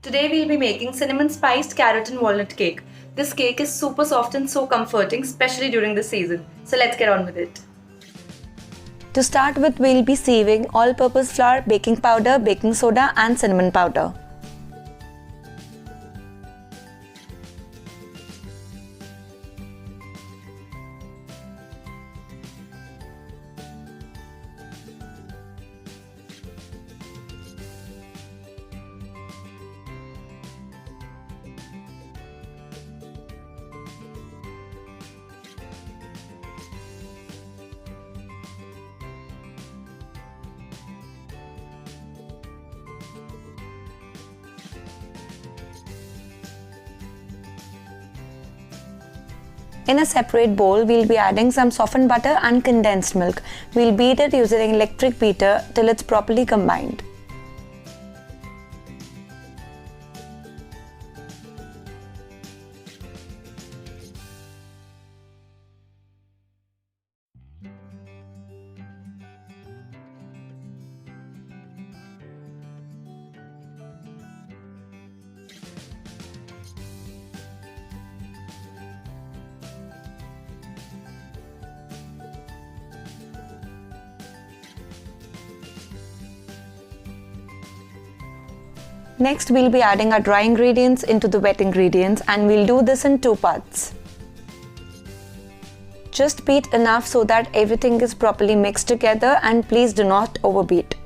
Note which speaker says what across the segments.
Speaker 1: Today we'll be making cinnamon spiced carrot and walnut cake. This cake is super soft and so comforting, especially during the season. So let's get on with it.
Speaker 2: To start with, we'll be sieving all-purpose flour, baking powder, baking soda and cinnamon powder. In a separate bowl, we'll be adding some softened butter and condensed milk. We'll beat it using an electric beater till it's properly combined. Next, we'll be adding our dry ingredients into the wet ingredients, and we'll do this in 2 parts. Just beat enough so that everything is properly mixed together, and please do not overbeat.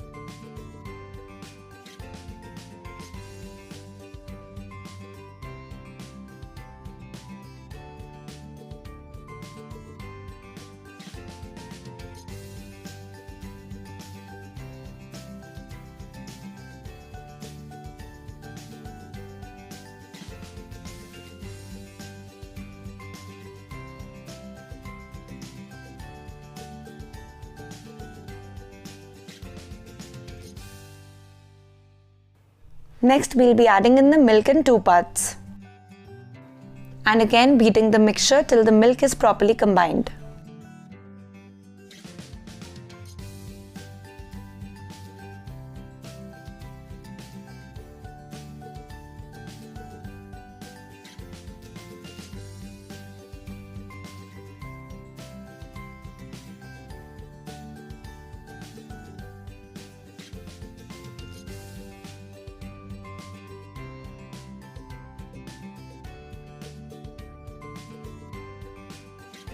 Speaker 2: Next, we'll be adding in the milk in 2 parts. And again beating the mixture till the milk is properly combined.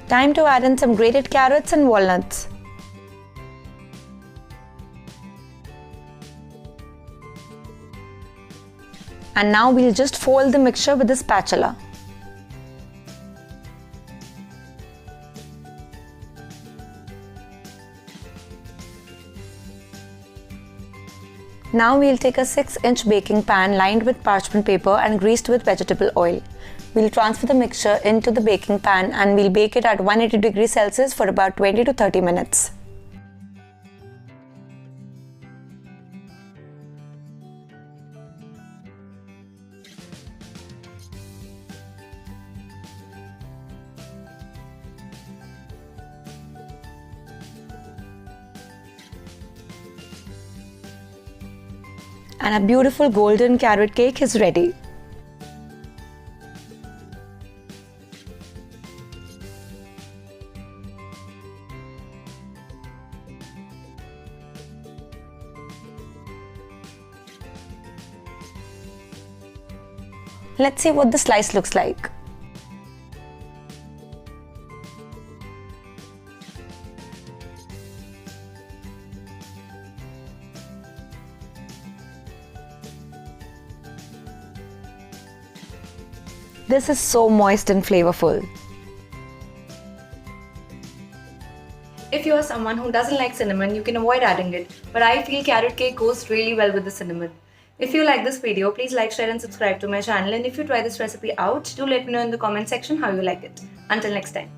Speaker 2: Time to add in some grated carrots and walnuts. And now we'll just fold the mixture with a spatula. Now we'll take a 6-inch baking pan lined with parchment paper and greased with vegetable oil. We'll transfer the mixture into the baking pan and we'll bake it at 180 degrees Celsius for about 20 to 30 minutes. And a beautiful golden carrot cake is ready. Let's see what the slice looks like. This is so moist and flavorful.
Speaker 1: If you are someone who doesn't like cinnamon, you can avoid adding it, but I feel carrot cake goes really well with the cinnamon. If you like this video, please like, share and subscribe to my channel, and if you try this recipe out, do let me know in the comment section how you like it. Until next time.